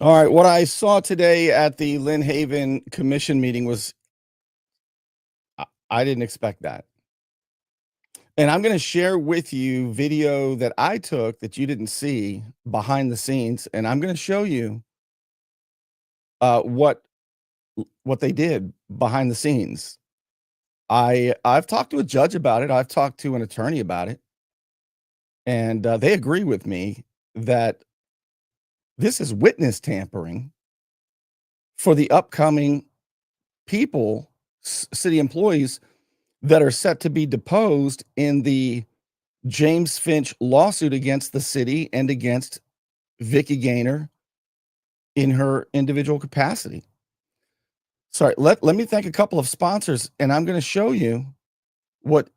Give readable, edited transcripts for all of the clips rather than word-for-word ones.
All right, what I saw today at the Lynn Haven Commission meeting was, I didn't expect that. And I'm going to share with you video that I took that you didn't see behind the scenes, and I'm going to show you what they did behind the scenes. I've talked to a judge about it. I've talked to an attorney about it, and they agree with me that this is witness tampering for the upcoming people, city employees that are set to be deposed in the James Finch lawsuit against the city and against Vicky Gaynor in her individual capacity. Sorry, let me thank a couple of sponsors, and I'm going to show you what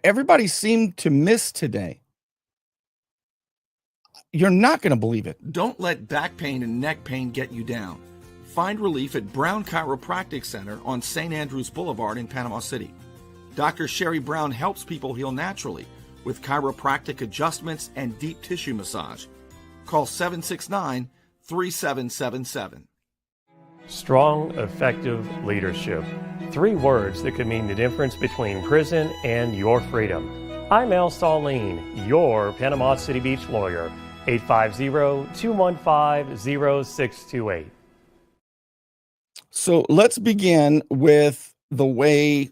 everybody seemed to miss today. You're not going to believe it. Don't let back pain and neck pain get you down. Find relief at Brown Chiropractic Center on St. Andrews Boulevard in Panama City. Dr. Sherry Brown helps people heal naturally with chiropractic adjustments and deep tissue massage. Call 769-3777. Strong, effective leadership. 3 words that could mean the difference between prison and your freedom. I'm Al Saulene, your Panama City Beach lawyer. 850-215-0628. So let's begin with the way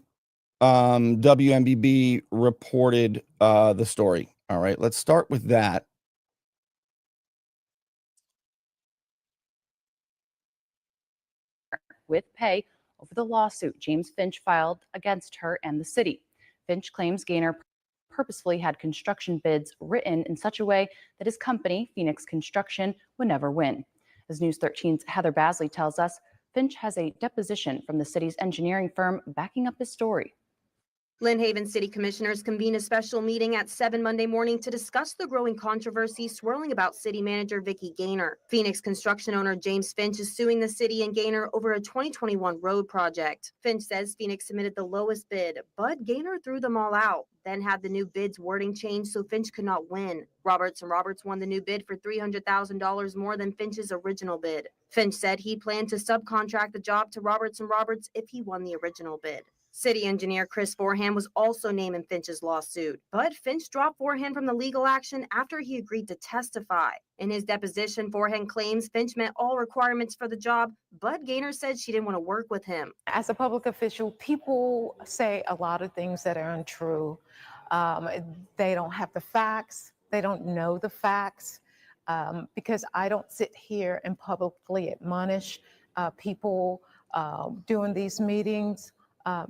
WMBB reported the story. All right, let's start with that. With pay over the lawsuit James Finch filed against her and the city. Finch claims Gaynor purposefully had construction bids written in such a way that his company, Phoenix Construction, would never win. As News 13's Heather Basley tells us, Finch has a deposition from the city's engineering firm backing up his story. Lynn Haven City Commissioners convene a special meeting at 7 Monday morning to discuss the growing controversy swirling about city manager Vicky Gaynor. Phoenix construction owner James Finch is suing the city and Gaynor over a 2021 road project. Finch says Phoenix submitted the lowest bid, but Gaynor threw them all out, then had the new bid's wording changed so Finch could not win. Roberts won the new bid for $300,000 more than Finch's original bid. Finch said he planned to subcontract the job to Roberts if he won the original bid. City engineer Chris Forehand was also named in Finch's lawsuit, but Finch dropped Forehand from the legal action after he agreed to testify. In his deposition, Forehand claims Finch met all requirements for the job, but Gaynor said she didn't want to work with him. As a public official, people say a lot of things that are untrue. They don't have the facts. They don't know the facts, because I don't sit here and publicly admonish people during these meetings.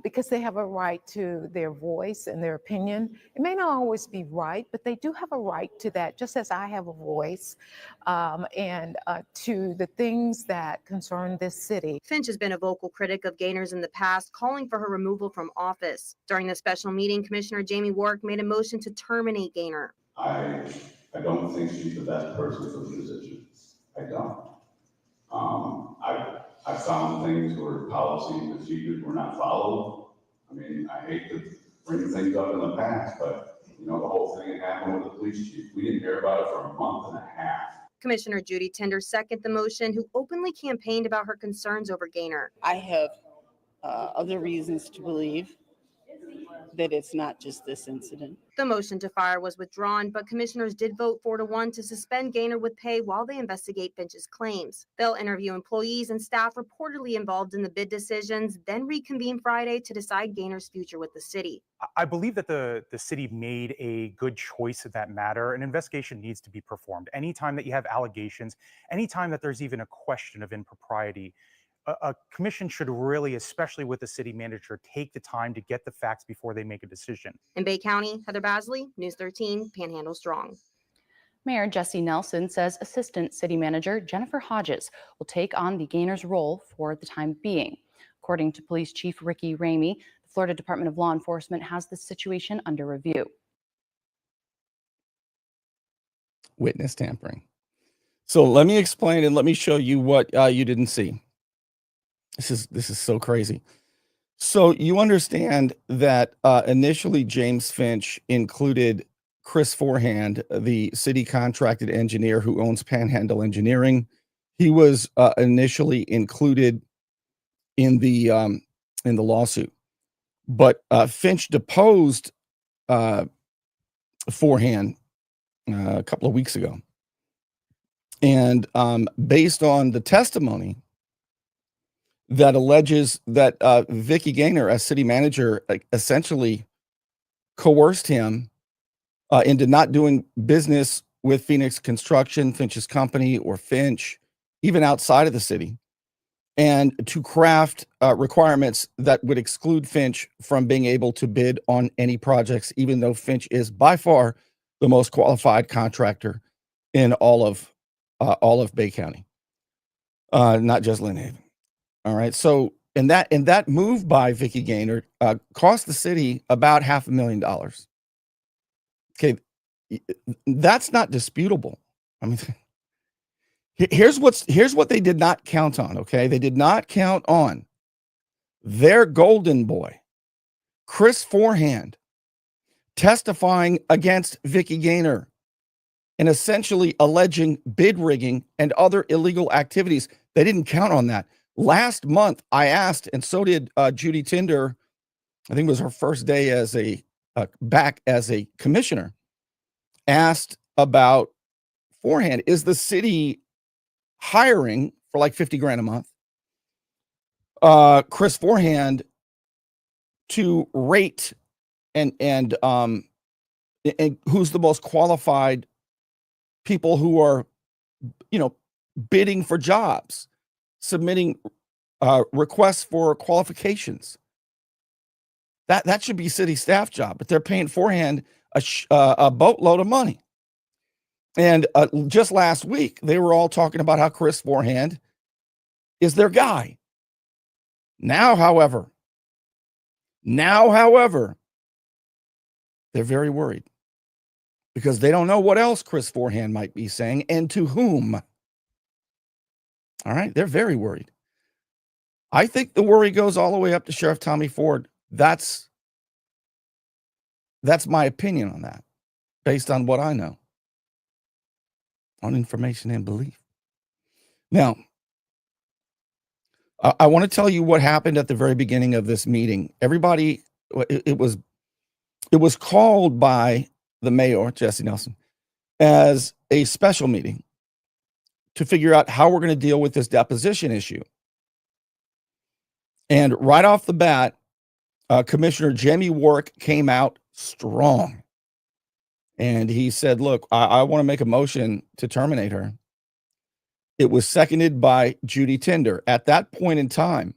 Because they have a right to their voice and their opinion. It may not always be right, but they do have a right to that, just as I have a voice and to the things that concern this city. Finch has been a vocal critic of Gaynor's in the past, calling for her removal from office. During the special meeting, Commissioner Jamie Warwick made a motion to terminate Gaynor. I don't think she's the best person for the position. I don't. I found things where policy and procedures were not followed. I mean, I hate to bring things up in the past, but the whole thing that happened with the police chief, we didn't hear about it for a month and a half. Commissioner Judy Tender seconded the motion, who openly campaigned about her concerns over Gaynor. I have other reasons to believe that it's not just this incident. The motion to fire was withdrawn, but commissioners did vote 4-1 to suspend Gaynor with pay while they investigate Finch's claims. They'll interview employees and staff reportedly involved in the bid decisions, then reconvene Friday to decide Gaynor's future with the city. I believe that the city made a good choice in that matter. An investigation needs to be performed. Anytime that you have allegations, anytime that there's even a question of impropriety, a commission should really, especially with the city manager, take the time to get the facts before they make a decision. In Bay County, Heather Basley, News 13, Panhandle Strong. Mayor Jesse Nelson says Assistant City Manager Jennifer Hodges will take on the Gaynor's role for the time being. According to Police Chief Ricky Ramie, the Florida Department of Law Enforcement has the situation under review. Witness tampering. So let me explain and let me show you what you didn't see. This is so crazy. So you understand that initially James Finch included Chris Forehand, the city contracted engineer who owns Panhandle Engineering, He was initially included in the lawsuit, but Finch deposed Forehand a couple of weeks ago, and based on the testimony that alleges that Vicky Gaynor, as city manager, essentially coerced him into not doing business with Phoenix Construction, Finch's company, or Finch, even outside of the city, and to craft requirements that would exclude Finch from being able to bid on any projects, even though Finch is by far the most qualified contractor in all of Bay County, not just Lynn Haven. All right. So, and that move by Vicky Gaynor cost the city about $500,000. Okay, that's not disputable. I mean, here's what they did not count on. Okay, they did not count on their golden boy, Chris Forehand, testifying against Vicky Gaynor and essentially alleging bid rigging and other illegal activities. They didn't count on that. Last month, I asked, and so did Judy Tinder. I think it was her first day as back as a commissioner. Asked about Forehand. Is the city hiring for like $50,000 a month Chris Forehand to rate and who's the most qualified people who are, bidding for jobs, submitting requests for qualifications? That should be city staff job, but they're paying Forehand a boatload of money. And just last week, they were all talking about how Chris Forehand is their guy. Now, however, they're very worried because they don't know what else Chris Forehand might be saying and to whom. All right, they're very worried. I think the worry goes all the way up to Sheriff Tommy Ford. That's my opinion on that, based on what I know, on information and belief. Now, I want to tell you what happened at the very beginning of this meeting. Everybody, it was called by the mayor, Jesse Nelson, as a special meeting to figure out how we're going to deal with this deposition issue. And right off the bat, Commissioner Jamie Warwick came out strong. And he said, look, I want to make a motion to terminate her. It was seconded by Judy Tinder. At that point in time,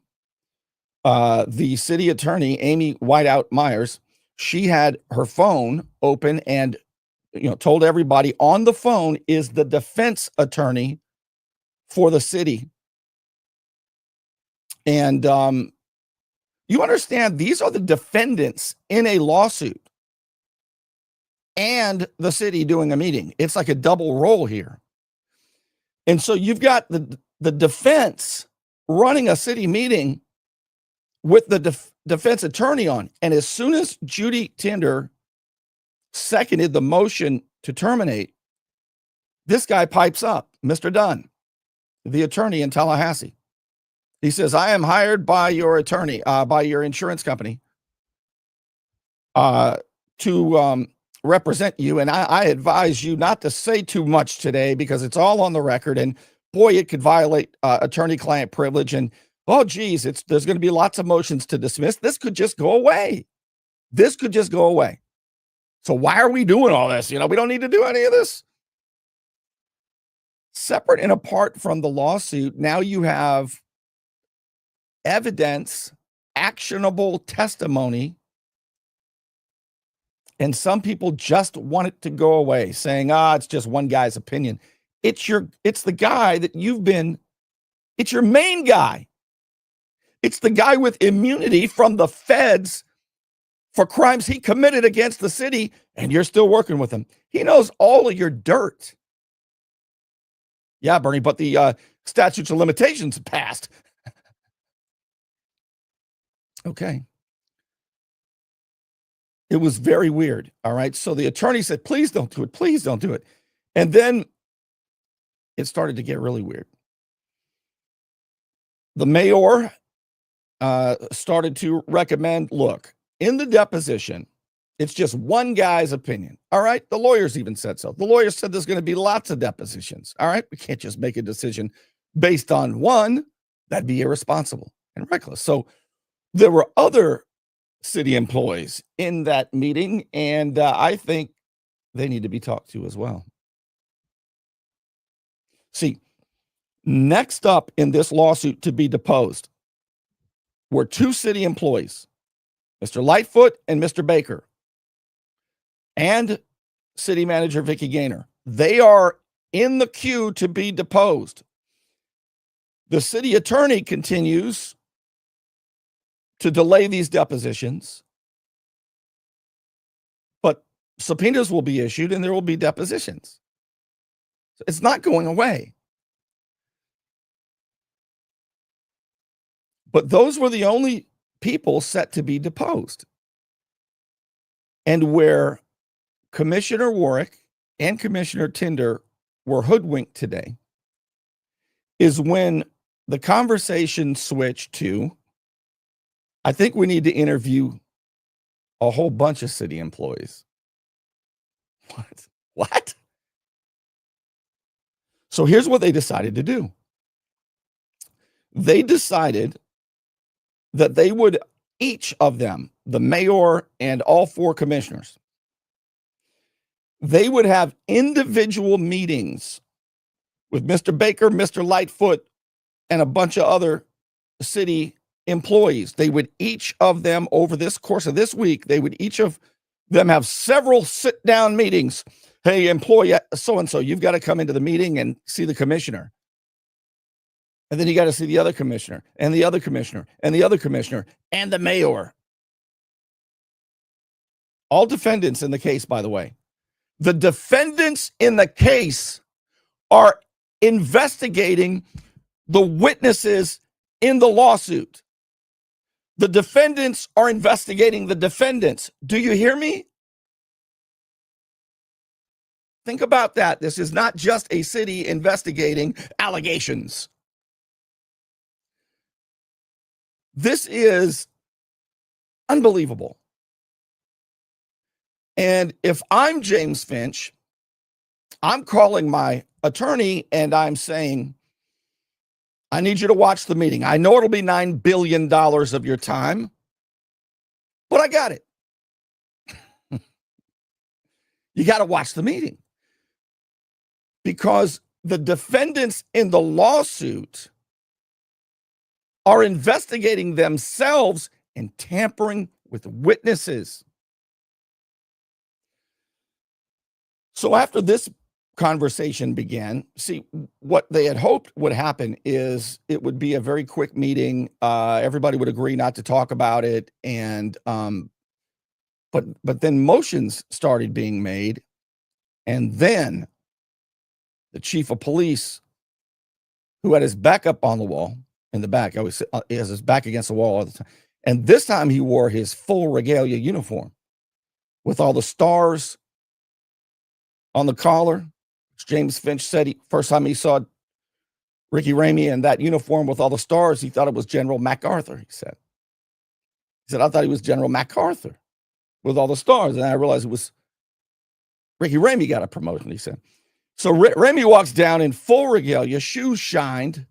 the city attorney, Amy Whiteout Myers, she had her phone open and told everybody on the phone is the defense attorney for the city. And you understand, these are the defendants in a lawsuit and the city doing a meeting. It's like a double role here. And so you've got the defense running a city meeting with the defense attorney on. And as soon as Judy Tinder seconded the motion to terminate, this guy pipes up, Mr. Dunn, the attorney in Tallahassee. He says, I am hired by your attorney, by your insurance company, to represent you. And I advise you not to say too much today because it's all on the record. And boy, it could violate attorney-client privilege. And oh, geez, there's going to be lots of motions to dismiss. This could just go away. So why are we doing all this? We don't need to do any of this. Separate and apart from the lawsuit, now you have evidence, actionable testimony, and some people just want it to go away, saying, it's just one guy's opinion. It's the guy that it's your main guy. It's the guy with immunity from the feds for crimes he committed against the city, and you're still working with him. He knows all of your dirt. Yeah, Bernie, but the statutes of limitations passed. Okay. It was very weird. All right. So the attorney said, please don't do it. Please don't do it. And then it started to get really weird. the mayor started to recommend, look, in the deposition, it's just one guy's opinion. All right. The lawyers even said so. The lawyers said there's going to be lots of depositions. All right. We can't just make a decision based on one. That'd be irresponsible and reckless. So there were other city employees in that meeting, and I think they need to be talked to as well. See, next up in this lawsuit to be deposed were two city employees, Mr. Lightfoot and Mr. Baker, and city manager Vicky Gaynor. They are in the queue to be deposed. The city attorney continues to delay these depositions, but subpoenas will be issued and there will be depositions. It's not going away. But those were the only people set to be deposed. And where Commissioner Warwick and Commissioner Tinder were hoodwinked today is when the conversation switched to, I think we need to interview a whole bunch of city employees. What? So here's what they decided to do. They decided that they would, each of them, the mayor and all four commissioners, they would have individual meetings with Mr. Baker, Mr. Lightfoot, and a bunch of other city employees. They would each of them, over this course of this week, they would each of them have several sit-down meetings. Hey, employee so-and-so, you've got to come into the meeting and see the commissioner. And then you got to see the other commissioner and the other commissioner and the other commissioner and the mayor. All defendants in the case, by the way. The defendants in the case are investigating the witnesses in the lawsuit. The defendants are investigating the defendants. Do you hear me? Think about that. This is not just a city investigating allegations. This is unbelievable. And if I'm James Finch, I'm calling my attorney and I'm saying, I need you to watch the meeting. I know it'll be $9 billion of your time, but I got it. You got to watch the meeting. Because the defendants in the lawsuit are investigating themselves and tampering with witnesses. So after this conversation began, see, what they had hoped would happen is it would be a very quick meeting. Everybody would agree not to talk about it. And but then motions started being made. And then the chief of police, who had his back up on the wall in the back, always he has his back against the wall all the time. And this time he wore his full regalia uniform with all the stars on the collar. James Finch said first time he saw Ricky Ramie in that uniform with all the stars, he thought it was General MacArthur, he said. He said, I thought he was General MacArthur with all the stars. And I realized it was Ricky Ramie got a promotion, he said. So Ramy walks down in full regalia, shoes shined,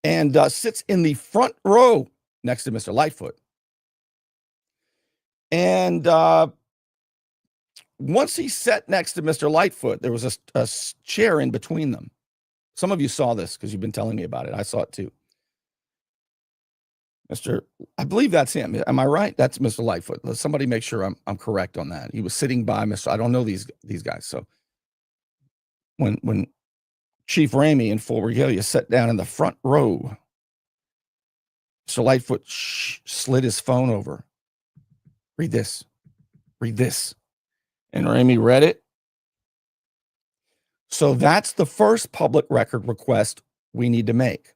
and sits in the front row next to Mr. Lightfoot. And once he sat next to Mr. Lightfoot, there was a chair in between them. Some of you saw this because you've been telling me about it. I saw it too. I believe that's him. Am I right? That's Mr. Lightfoot. Let somebody make sure I'm correct on that. He was sitting by Mr. I don't know these guys. So when Chief Ramie in full regalia sat down in the front row, Mr. Lightfoot slid his phone over. Read this. Read this. And Ramy read it. So that's the first public record request we need to make.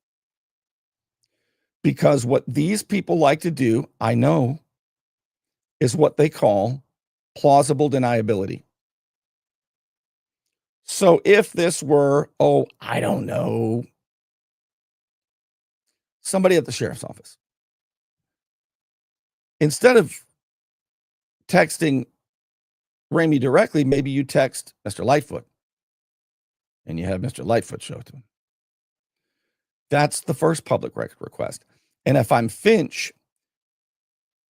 Because what these people like to do, I know, is what they call plausible deniability. So if this were, I don't know, somebody at the sheriff's office. Instead of texting Ramy directly, maybe you text Mr. Lightfoot and you have Mr. Lightfoot show it to him. That's the first public record request. And if I'm Finch,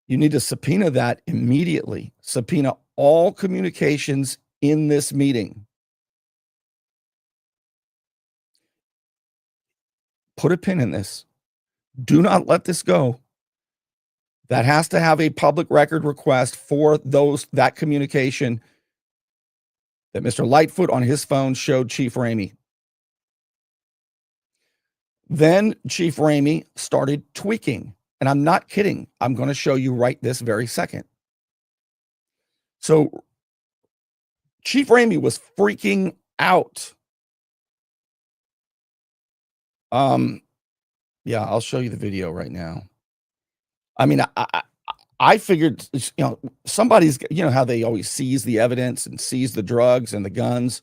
you need to subpoena that immediately. Subpoena all communications in this meeting. Put a pin in this. Do not let this go. That has to have a public record request for that communication that Mr. Lightfoot on his phone showed Chief Ramie. Then Chief Ramie started tweaking. And I'm not kidding. I'm going to show you right this very second. So Chief Ramie was freaking out. Yeah, I'll show you the video right now. I mean, I figured, somebody's, how they always seize the evidence and seize the drugs and the guns.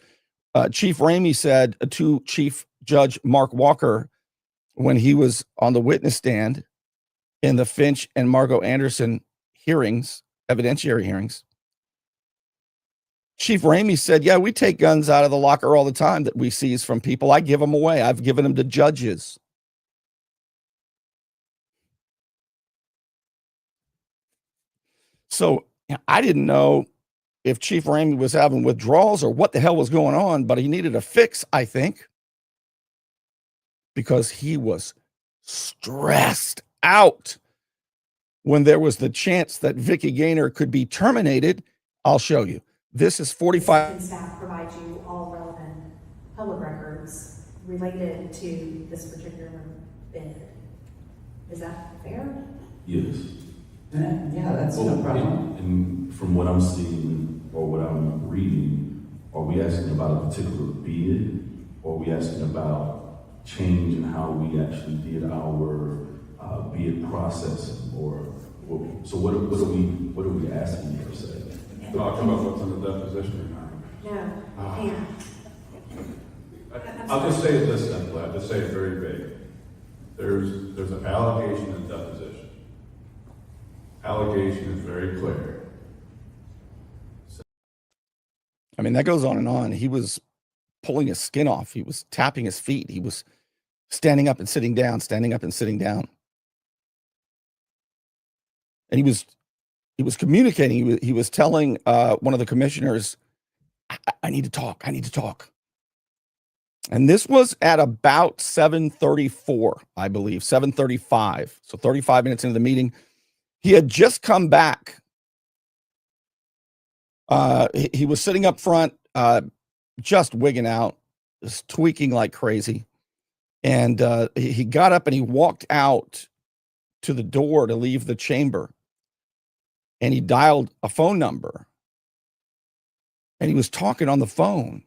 Chief Ramie said to Chief Judge Mark Walker when he was on the witness stand in the Finch and Margot Anderson hearings, evidentiary hearings, Chief Ramie said, yeah, we take guns out of the locker all the time that we seize from people. I give them away. I've given them to judges. So I didn't know if Chief Ramie was having withdrawals or what the hell was going on, but he needed a fix, I think, because he was stressed out when there was the chance that Vicky Gaynor could be terminated. I'll show you. This is 45. Staff provides you all relevant public records related to this particular bid. Is that fair? Yes. Yeah, that's no problem. And from what I'm seeing or what I'm reading, are we asking about a particular bid, or are we asking about change in how we actually did our bid processing, or so what are we asking per se? Talking about what's in the deposition or not? No, I'll just say it this simply. I'll just say it very big. There's an allegation and deposition. Allegation is very clear. I mean, that goes on and on. He was pulling his skin off. He was tapping his feet. He was standing up and sitting down, standing up and sitting down. And he was communicating. He was telling one of the commissioners, I need to talk. I need to talk. And this was at about 7:34, I believe, 7:35. So 35 minutes into the meeting. He had just come back. He was sitting up front, just wigging out, just tweaking like crazy. And he got up and he walked out to the door to leave the chamber. And he dialed a phone number. And he was talking on the phone.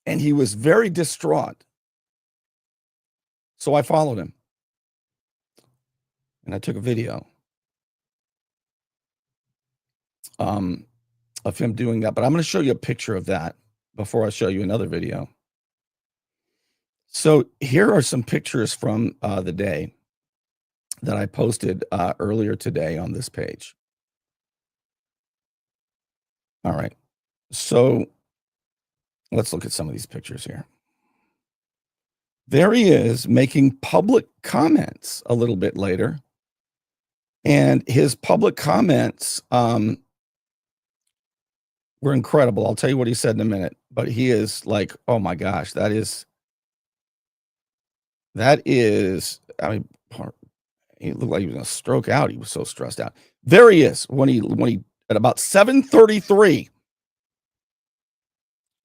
And he was very distraught. So I followed him. And I took a video of him doing that. But I'm going to show you a picture of that before I show you another video. So here are some pictures from the day that I posted earlier today on this page. All right. So let's look at some of these pictures here. There he is making public comments a little bit later. And his public comments were incredible. I'll tell you what he said in a minute. But he is like, oh my gosh, that is, I mean, he looked like he was going to stroke out. He was so stressed out. There he is when he at about 7:33.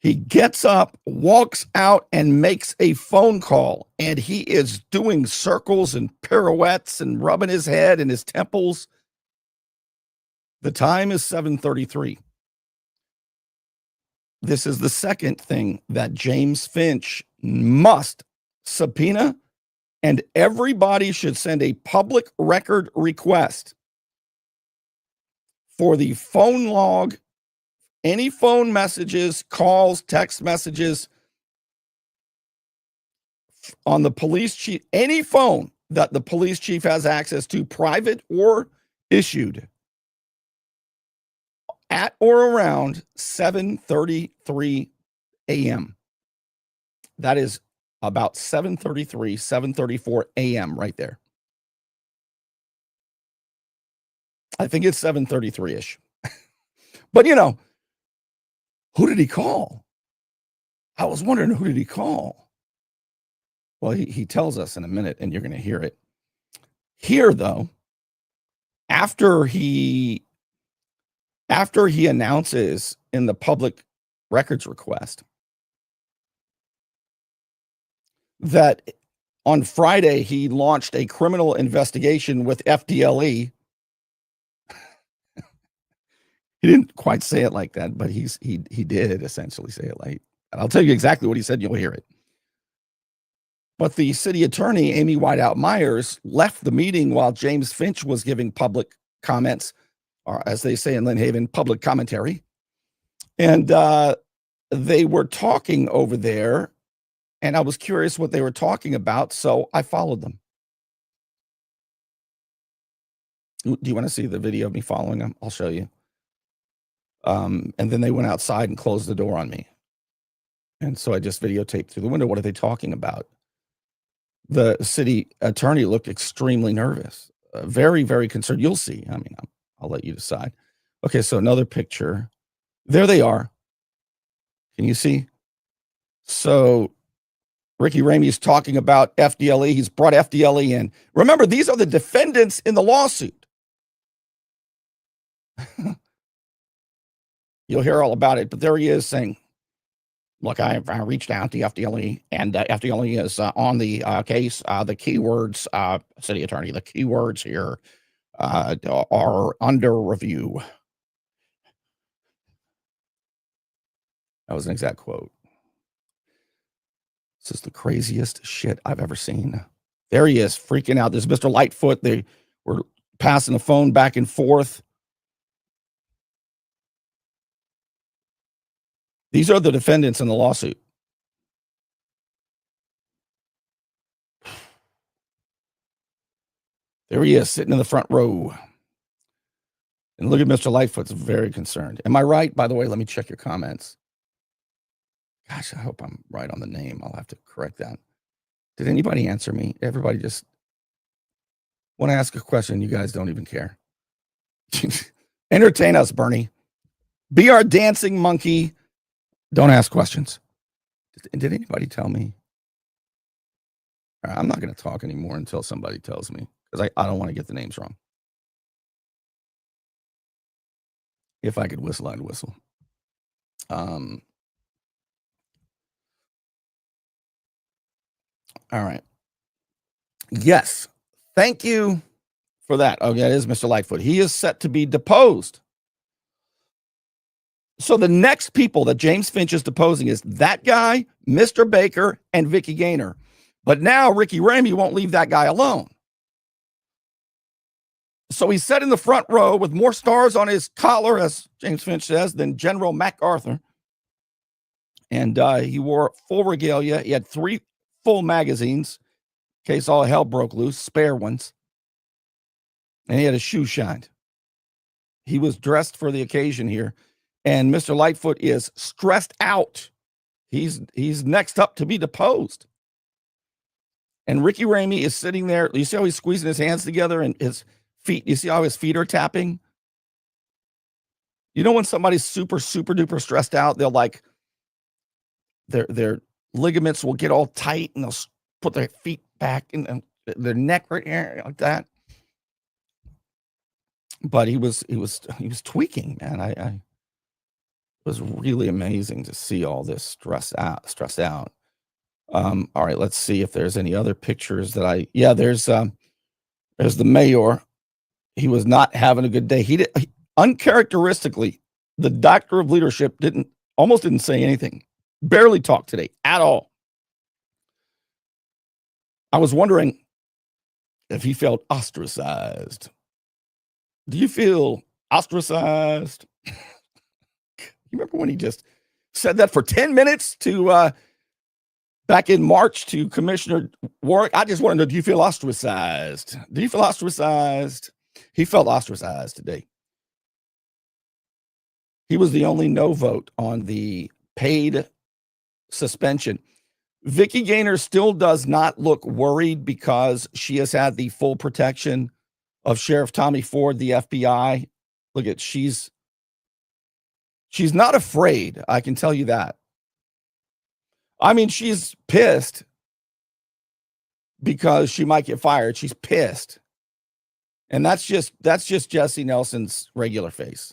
He gets up, walks out, and makes a phone call. And he is doing circles and pirouettes and rubbing his head and his temples. The time is 7:33. This is the second thing that James Finch must subpoena, and everybody should send a public record request for the phone log, any phone messages, calls, text messages on the police chief, any phone that the police chief has access to, private or issued, at or around 7:33 a.m. That is about 7:33, 7:34 a.m. right there. I think it's 7:33-ish. But, you know, who did he call? I was wondering, who did he call? Well, he tells us in a minute, and you're going to hear it. Here, though, after he announces in the public records request that on Friday he launched a criminal investigation with FDLE. He didn't quite say it like that, but he did essentially say it like, and I'll tell you exactly what he said. You'll hear it. But the city attorney, Amy Whiteout Myers, left the meeting while James Finch was giving public comments, or as they say in Lynn Haven, public commentary. And they were talking over there, and I was curious what they were talking about, so I followed them. Do you want to see the video of me following them? I'll show you. And then they went outside and closed the door on me. And so I just videotaped through the window. What are they talking about? The city attorney looked extremely nervous, very, very concerned. You'll see. I mean, I'll let you decide. Okay, so another picture. There they are. Can you see? So Ricky Ramie is talking about FDLE. He's brought FDLE in. Remember, these are the defendants in the lawsuit. You'll hear all about it, but there he is saying, look, I reached out to FDLE, and FDLE is on the case. The keywords, city attorney, the keywords here are under review. That was an exact quote. This is the craziest shit I've ever seen. There he is, freaking out. There's Mr. Lightfoot. They were passing the phone back and forth. These are the defendants in the lawsuit. There he is, sitting in the front row. And look at Mr. Lightfoot's very concerned. Am I right? By the way, let me check your comments. Gosh, I hope I'm right on the name. I'll have to correct that. Did anybody answer me? Everybody just want to ask a question. You guys don't even care. Entertain us, Bernie. Be our dancing monkey. Don't ask questions. Did anybody tell me? I'm not going to talk anymore until somebody tells me, because I don't want to get the names wrong. If I could whistle, I'd whistle. All right. Yes. Thank you for that. Okay, it is Mr. Lightfoot. He is set to be deposed. So the next people that James Finch is deposing is that guy, Mr. Baker, and Vicky Gaynor. But now Ricky Ramie won't leave that guy alone. So he's set in the front row with more stars on his collar, as James Finch says, than General MacArthur. And he wore full regalia. He had 3 full magazines in case all hell broke loose, spare ones. And he had his shoe shined. He was dressed for the occasion here. And Mr. Lightfoot is stressed out. He's next up to be deposed. And Ricky Ramie is sitting there. You see how he's squeezing his hands together and his feet, you see how his feet are tapping? You know when somebody's super, super duper stressed out, they'll like, their ligaments will get all tight and they'll put their feet back and their neck right here like that. But he was tweaking, man. It was really amazing to see all this stressed out. All right, let's see if there's any other pictures that there's the mayor. He was not having a good day. He uncharacteristically, the doctor of leadership almost didn't say anything. Barely talked today at all. I was wondering if he felt ostracized. Do you feel ostracized? You remember when he just said that for 10 minutes to back in March to Commissioner Warwick. I just want to know, do you feel ostracized? Do you feel ostracized? He felt ostracized today. He was the only no vote on the paid suspension. Vicky Gaynor still does not look worried because she has had the full protection of Sheriff Tommy Ford, the FBI. Look at, she's not afraid. I can tell you that. I mean, she's pissed because she might get fired. She's pissed. And that's just Jesse Nelson's regular face.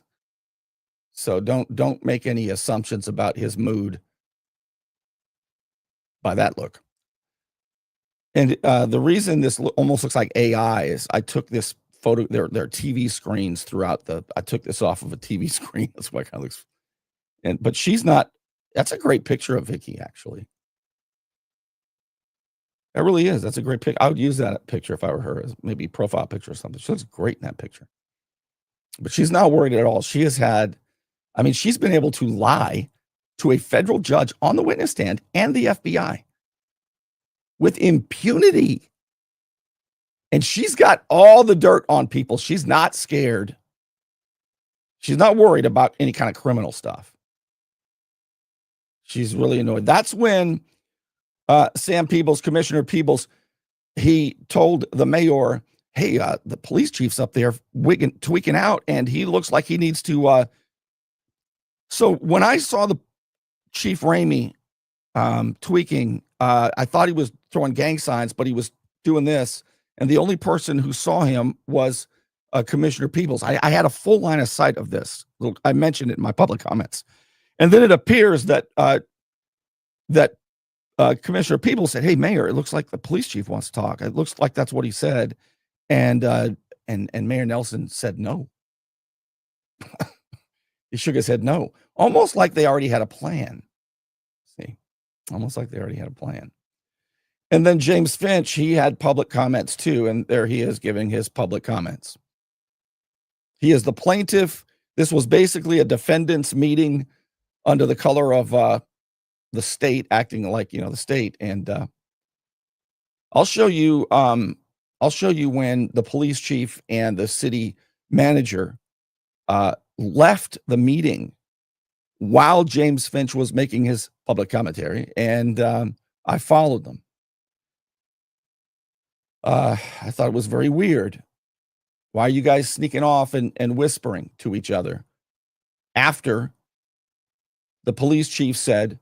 So don't make any assumptions about his mood by that look. And the reason this almost looks like AI is I took this photo, there are TV screens throughout I took this off of a TV screen. That's why it kind of looks, but she's not, that's a great picture of Vicky, actually. That really is. That's a great pic. I would use that picture if I were her as maybe a profile picture or something. She looks great in that picture. But she's not worried at all. She has had, I mean, she's been able to lie to a federal judge on the witness stand and the FBI with impunity. And she's got all the dirt on people. She's not scared. She's not worried about any kind of criminal stuff. She's really annoyed. That's when Sam Peebles, Commissioner Peebles, he told the mayor, hey, the police chief's up there tweaking out, and he looks like he needs to. So when I saw the Chief Ramie tweaking, I thought he was throwing gang signs, but he was doing this. And the only person who saw him was Commissioner Peebles. I had a full line of sight of this. I mentioned it in my public comments. And then it appears that Commissioner Peebles said, hey, Mayor, it looks like the police chief wants to talk. It looks like that's what he said. And Mayor Nelson said no. He shook his head no. Almost like they already had a plan. See? Almost like they already had a plan. And then James Finch, he had public comments too, and there he is giving his public comments. He is the plaintiff. This was basically a defendant's meeting under the color of the state, acting like, the state. And I'll show you when the police chief and the city manager left the meeting while James Finch was making his public commentary, and I followed them. I thought it was very weird. Why are you guys sneaking off and whispering to each other after the police chief said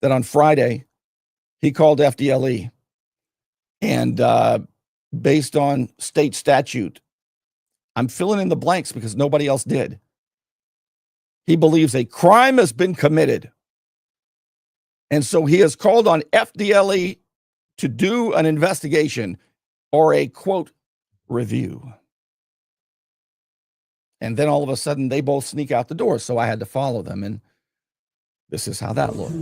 that on Friday he called FDLE, and based on state statute, I'm filling in the blanks because nobody else did. He believes a crime has been committed. And so he has called on FDLE to do an investigation or a, quote, review. And then all of a sudden they both sneak out the door. So I had to follow them. And this is how that looked.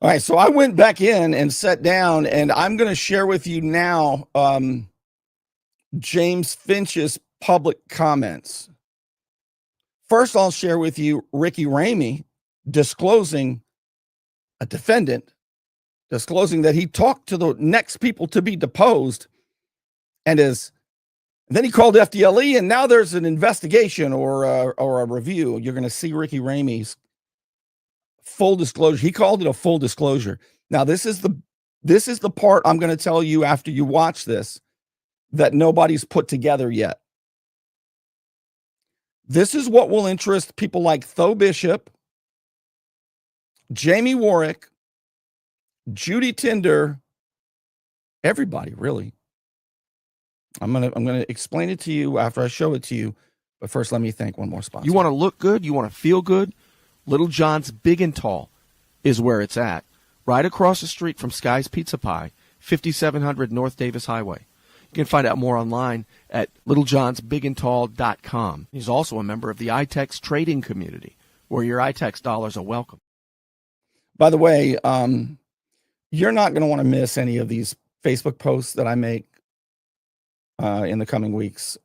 All right, so I went back in and sat down, and I'm going to share with you now James Finch's public comments. First, I'll share with you Ricky Ramie disclosing, a defendant, disclosing that he talked to the next people to be deposed, and then he called FDLE, and now there's an investigation or a review. You're going to see Ricky Ramie's full disclosure. He called it a full disclosure. Now, this is the part I'm going to tell you after you watch this. that nobody's put together yet. This is what will interest people like Tho Bishop, Jamie Warwick, Judy Tinder, everybody, really. I'm gonna explain it to you after I show it to you, but first let me thank one more sponsor. You want to look good? You want to feel good? Little John's Big and Tall is where it's at. Right across the street from Sky's Pizza Pie, 5700 North Davis Highway. You can find out more online at littlejohnsbigandtall.com. He's also a member of the iTex trading community, where your iTex dollars are welcome. By the way, you're not going to want to miss any of these Facebook posts that I make in the coming weeks.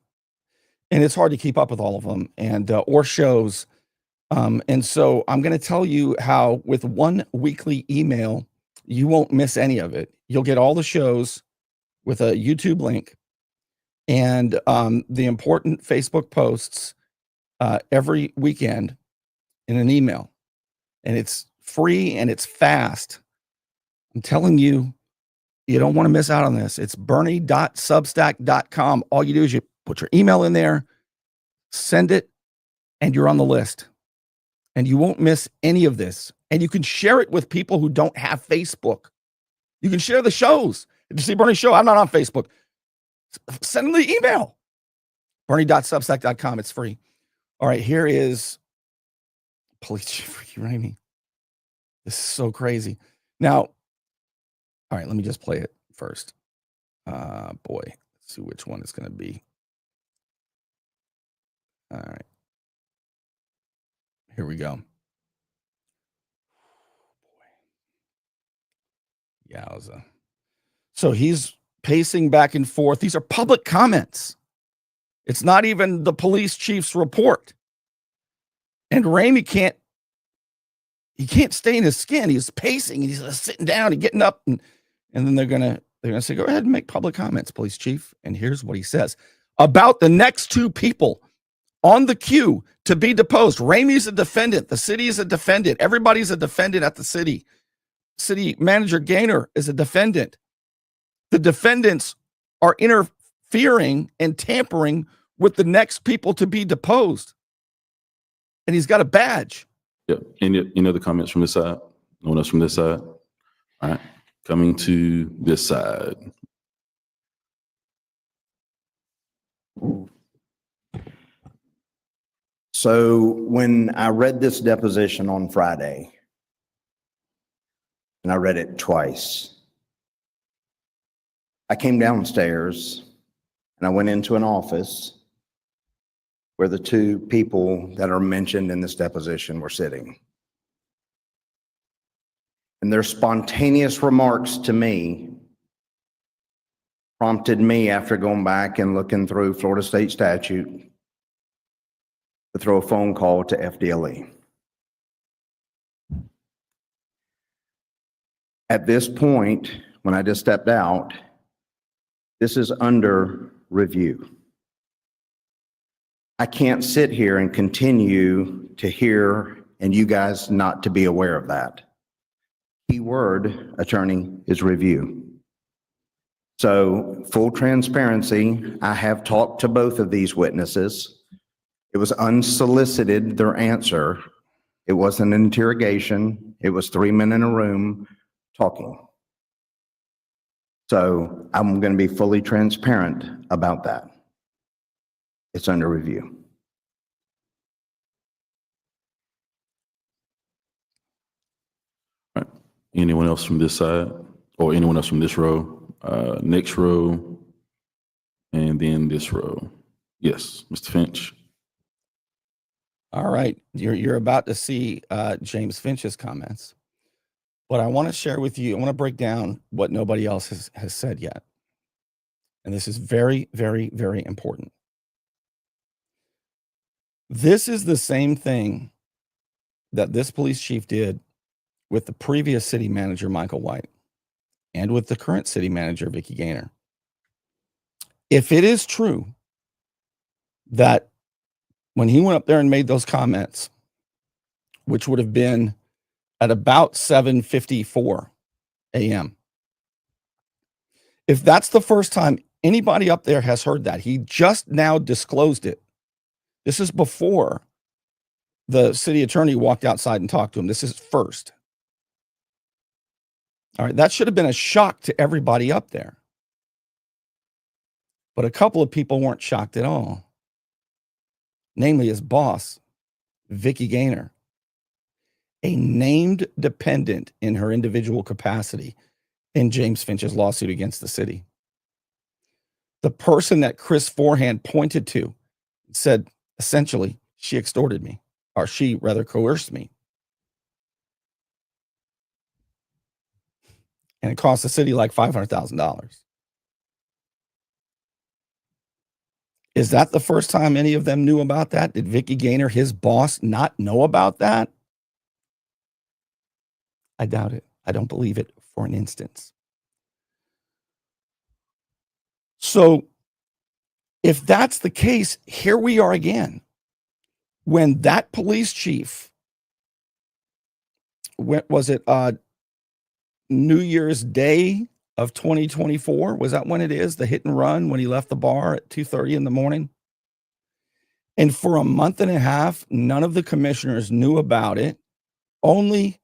And it's hard to keep up with all of them and or shows. And so I'm going to tell you how with one weekly email, you won't miss any of it. You'll get all the shows with a YouTube link and the important Facebook posts every weekend in an email. And it's free and it's fast. I'm telling you, you don't want to miss out on this. It's bernie.substack.com. All you do is you put your email in there, send it, and you're on the list. And you won't miss any of this. And you can share it with people who don't have Facebook. You can share the shows. Did you see Bernie's show? I'm not on Facebook. Send them the email. bernie.substack.com. It's free. All right, here is Police Chief Ricky Ramie. This is so crazy. Now, all right, let me just play it first. Boy, let's see which one it's going to be. All right. Here we go. Yowza. So he's pacing back and forth. These are public comments. It's not even the police chief's report. And Ramy can't stay in his skin. He's pacing and he's sitting down and getting up and then they're gonna say, go ahead and make public comments, police chief. And here's what he says about the next two people on the queue to be deposed. Ramey's a defendant. The city is a defendant. Everybody's a defendant at the city. City manager Gaynor is a defendant. The defendants are interfering and tampering with the next people to be deposed. And he's got a badge. Yep. Any other comments from this side? No one else from this side? All right. Coming to this side. So when I read this deposition on Friday, and I read it twice, I came downstairs and I went into an office where the two people that are mentioned in this deposition were sitting. And their spontaneous remarks to me prompted me, after going back and looking through Florida state statute, to throw a phone call to FDLE. At this point, when I just stepped out, this is under review. I can't sit here and continue to hear and you guys not to be aware of that. Key word, attorney, is review. So full transparency, I have talked to both of these witnesses. It was unsolicited, their answer. It wasn't an interrogation. It was 3 men in a room talking. So I'm going to be fully transparent about that. It's under review. All right. Anyone else from this side or anyone else from this row? Next row and then this row. Yes, Mr. Finch. All right. You're about to see James Finch's comments. But I want to share with you, I want to break down what nobody else has said yet. And this is very, very, very important. This is the same thing that this police chief did with the previous city manager, Michael White, and with the current city manager, Vicky Gaynor. If it is true that when he went up there and made those comments, which would have been at about 7:54 a.m., if that's the first time anybody up there has heard that. He just now disclosed it. This is before the city attorney walked outside and talked to him. This is first. All right, that should have been a shock to everybody up there. But a couple of people weren't shocked at all. Namely his boss, Vicky Gaynor, a named dependent in her individual capacity in James Finch's lawsuit against the city. The person that Chris Forehand pointed to said, essentially, she extorted me, or she rather coerced me. And it cost the city like $500,000. Is that the first time any of them knew about that? Did Vicky Gaynor, his boss, not know about that? I doubt it. I don't believe it for an instance. So if that's the case, here we are again. When that police chief, was it New Year's Day of 2024? Was that when it is? The hit and run when he left the bar at 2:30 in the morning? And for a month and a half, none of the commissioners knew about it. Only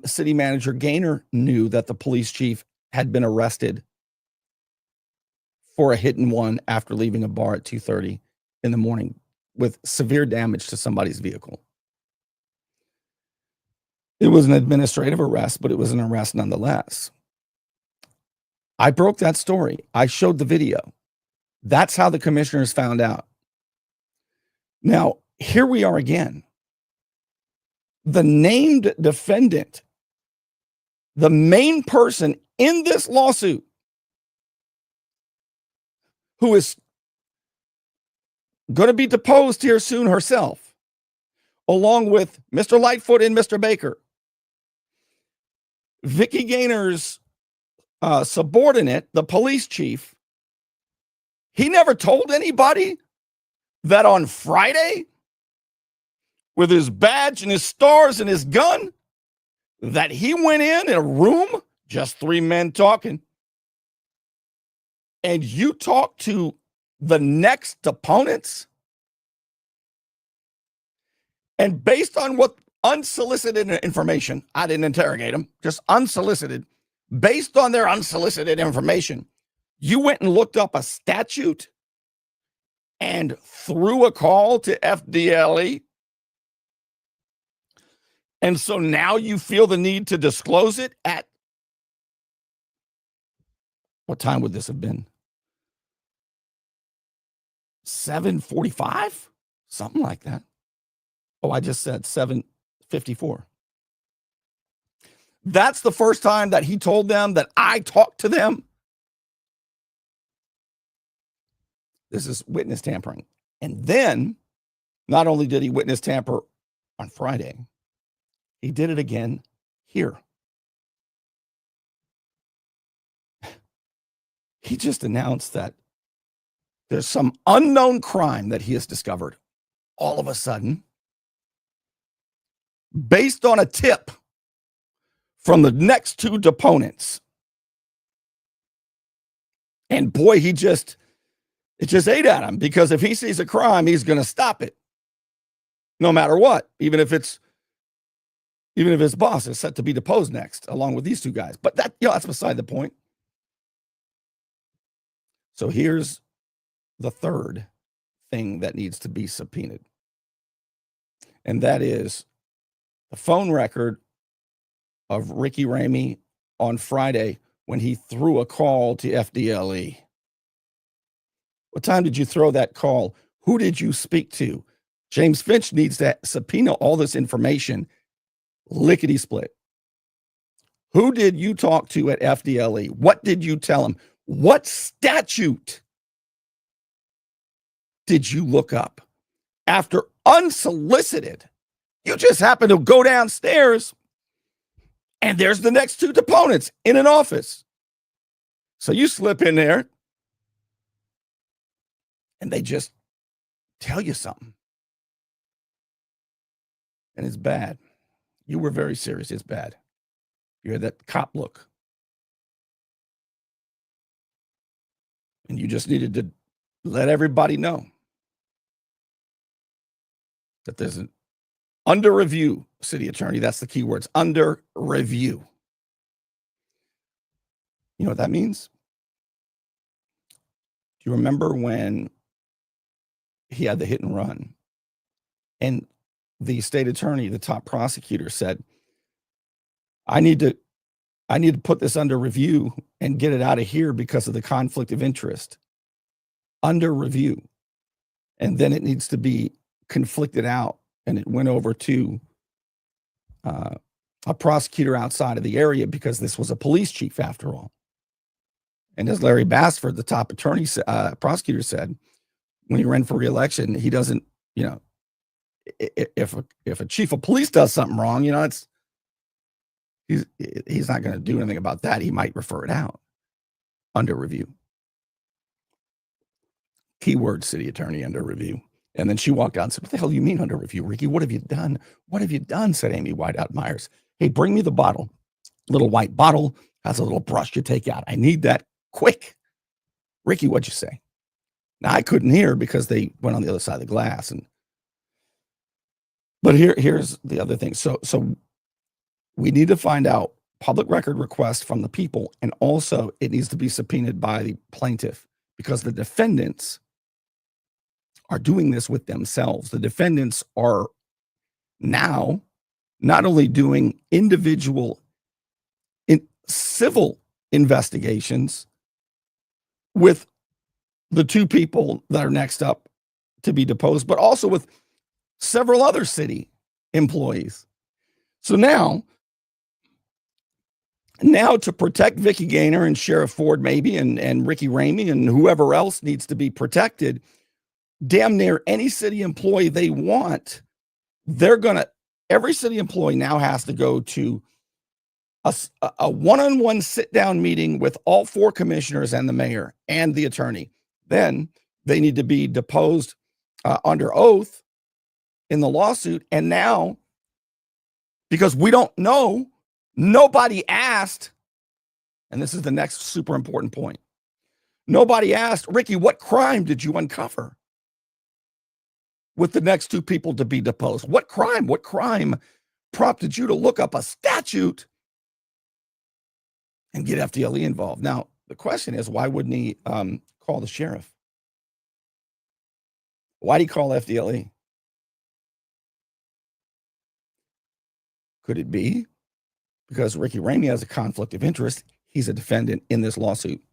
city manager Gaynor knew that the police chief had been arrested for a hit and run after leaving a bar at 2:30 in the morning with severe damage to somebody's vehicle. It was an administrative arrest, but it was an arrest nonetheless. I broke that story. I showed the video. That's how the commissioners found out. Now, here we are again. The named defendant, the main person in this lawsuit, who is going to be deposed here soon herself, along with Mr. Lightfoot and Mr. Baker. Vicky Gaynor's subordinate, the police chief, he never told anybody that on Friday, with his badge and his stars and his gun, that he went in a room, just three men talking, and you talk to the next opponents, and based on what unsolicited information, I didn't interrogate them, just unsolicited, based on their unsolicited information, you went and looked up a statute and threw a call to FDLE. And so now you feel the need to disclose it at, what time would this have been? 7:45? Something like that. Oh, I just said 7:54. That's the first time that he told them that I talked to them. This is witness tampering. And then, not only did he witness tamper on Friday, he did it again here. He just announced that there's some unknown crime that he has discovered all of a sudden, based on a tip from the next two deponents. And boy, it just ate at him, because if he sees a crime, he's going to stop it no matter what, even if his boss is set to be deposed next, along with these two guys. But that's beside the point. So here's the third thing that needs to be subpoenaed. And that is the phone record of Ricky Ramie on Friday when he threw a call to FDLE. What time did you throw that call? Who did you speak to? James Finch needs to subpoena all this information lickety split. Who did you talk to at FDLE? What did you tell him? What statute did you look up? After unsolicited, you just happen to go downstairs and there's the next two deponents in an office. So you slip in there and they just tell you something. And it's bad. You were very serious. It's bad. You had that cop look. And you just needed to let everybody know that there's an under review, city attorney. That's the key words, under review. You know what that means? Do you remember when he had the hit and run and the state attorney, the top prosecutor, said, I need to put this under review and get it out of here because of the conflict of interest. Under review. And then it needs to be conflicted out. And it went over to a prosecutor outside of the area because this was a police chief after all. And as Larry Bassford, the top attorney, prosecutor said, when he ran for re-election, he doesn't, you know, if a chief of police does something wrong, you know, he's not going to do anything about that. He might refer it out. Under review. Keyword city attorney, under review. And then she walked out and said, what the hell do you mean under review, Ricky? What have you done? What have you done? Said Amy Whiteout Myers. Hey, bring me the bottle. Little white bottle has a little brush you take out. I need that quick. Ricky, what'd you say? Now I couldn't hear because they went on the other side of the glass. But here's the other thing. So we need to find out public record requests from the people, and also it needs to be subpoenaed by the plaintiff because the defendants are doing this with themselves. The defendants are now not only doing individual civil investigations with the two people that are next up to be deposed, but also with several other city employees. So now to protect Vicky Gaynor and Sheriff Ford maybe and Ricky Ramie and whoever else needs to be protected, damn near any city employee they want, every city employee now has to go to a one-on-one sit-down meeting with all four commissioners and the mayor and the attorney. Then they need to be deposed under oath in the lawsuit. And now, because we don't know, nobody asked, and this is the next super important point. Nobody asked, Ricky, what crime did you uncover with the next two people to be deposed? What crime prompted you to look up a statute and get FDLE involved? Now, the question is, why wouldn't he call the sheriff? Why'd he call FDLE? Could it be because Ricky Ramie has a conflict of interest? He's a defendant in this lawsuit.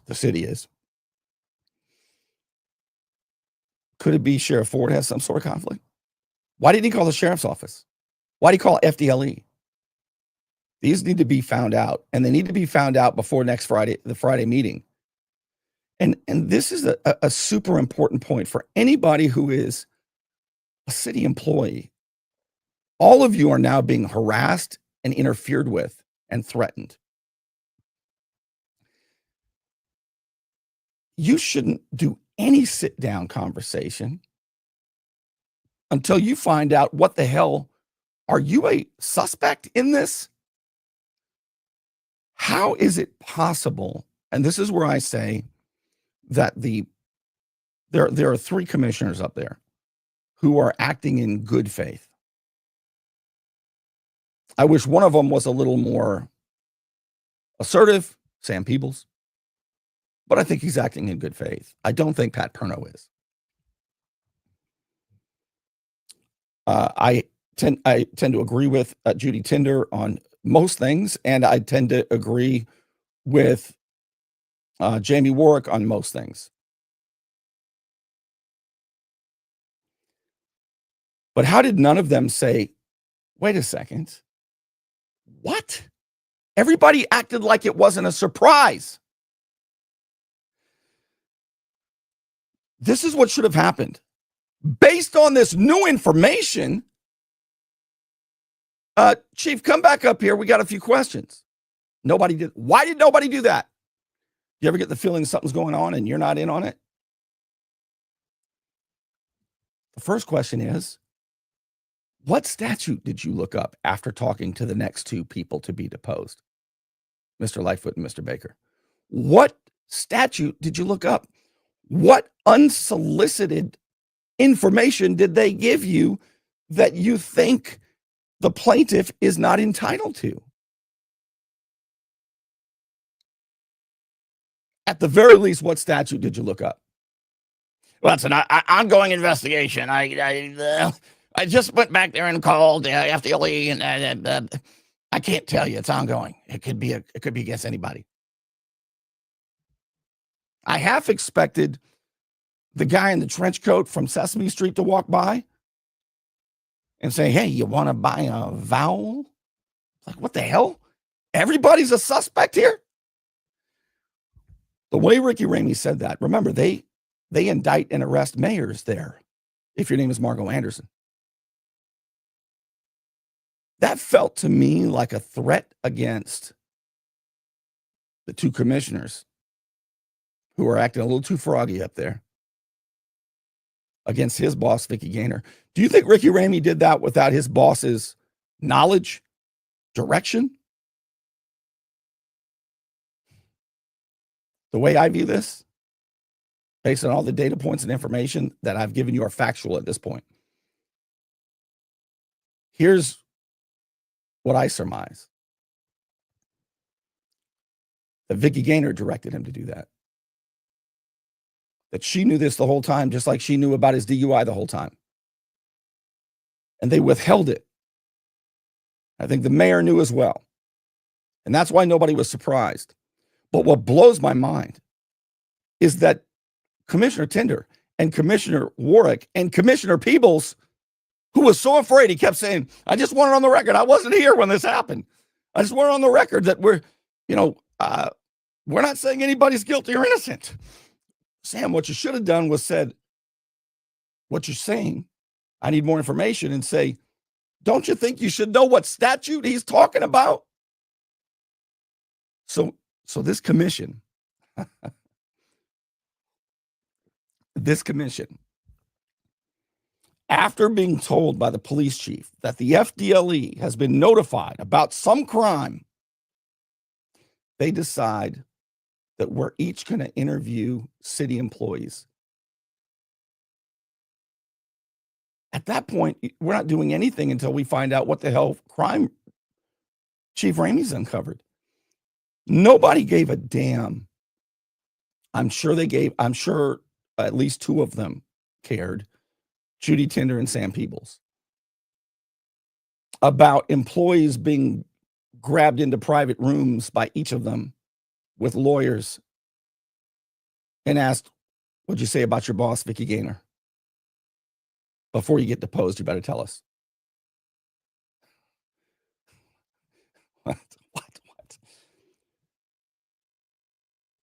The city is. Could it be Sheriff Ford has some sort of conflict? Why didn't he call the sheriff's office? Why did he call FDLE? These need to be found out, and they need to be found out before next Friday, the Friday meeting. And this is a super important point for anybody who is a city employee. All of you are now being harassed and interfered with and threatened. You shouldn't do any sit-down conversation until you find out what the hell, are you a suspect in this? How is it possible? And this is where I say that there are three commissioners up there who are acting in good faith. I wish one of them was a little more assertive, Sam Peebles, but I think he's acting in good faith. I don't think Pat Perno is. I tend to agree with Judy Tinder on most things, and I tend to agree with Jamie Warwick on most things. But how did none of them say, wait a second, what? Everybody acted like it wasn't a surprise. This is what should have happened. Based on this new information, Chief, come back up here. We got a few questions. Nobody did. Why did nobody do that? You ever get the feeling something's going on and you're not in on it? The first question is, what statute did you look up after talking to the next two people to be deposed? Mr. Lightfoot and Mr. Baker. What statute did you look up? What unsolicited information did they give you that you think the plaintiff is not entitled to? At the very least, what statute did you look up? Well, it's an ongoing investigation. I just went back there and called FDLE, and I can't tell you. It's ongoing. It could be against anybody. I half expected the guy in the trench coat from Sesame Street to walk by and say, "Hey, you want to buy a vowel?" Like, what the hell? Everybody's a suspect here? The way Ricky Ramie said that, remember, they indict and arrest mayors there if your name is Margo Anderson. That felt to me like a threat against the two commissioners who are acting a little too froggy up there against his boss, Vicky Gaynor. Do you think Ricky Ramie did that without his boss's knowledge, direction? The way I view this, based on all the data points and information that I've given you, are factual at this point. Here's what I surmise. That Vicky Gaynor directed him to do that. That she knew this the whole time, just like she knew about his DUI the whole time. And they withheld it. I think the mayor knew as well. And that's why nobody was surprised. But what blows my mind is that Commissioner Tinder and Commissioner Warwick and Commissioner Peebles, who was so afraid, he kept saying, "I just want it on the record. I wasn't here when this happened. I just want it on the record that we're not saying anybody's guilty or innocent." Sam, what you should have done was said, "What you're saying, I need more information," and say, "Don't you think you should know what statute he's talking about?" So this commission, after being told by the police chief that the FDLE has been notified about some crime, they decide that we're each going to interview city employees. At that point, we're not doing anything until we find out what the hell crime Chief Ramie's uncovered. Nobody gave a damn. I'm sure at least two of them cared, Judy Tinder and Sam Peebles, about employees being grabbed into private rooms by each of them with lawyers and asked, "What'd you say about your boss, Vicky Gaynor? Before you get deposed, you better tell us." What?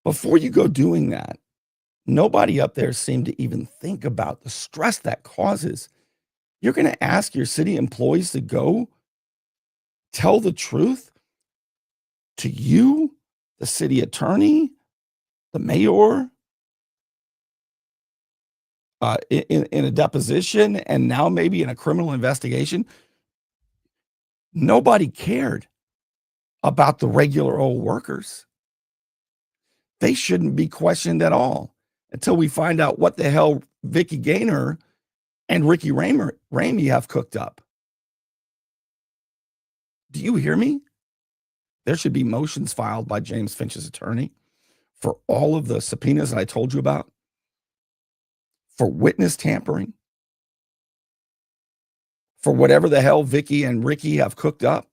Before you go doing that, nobody up there seemed to even think about the stress that causes. You're going to ask your city employees to go tell the truth to you, the city attorney, the mayor, in a deposition, and now maybe in a criminal investigation. Nobody cared about the regular old workers. They shouldn't be questioned at all until we find out what the hell Vicky Gaynor and Ricky Ramie have cooked up. Do you hear me? There should be motions filed by James Finch's attorney for all of the subpoenas that I told you about, for witness tampering, for whatever the hell Vicky and Ricky have cooked up.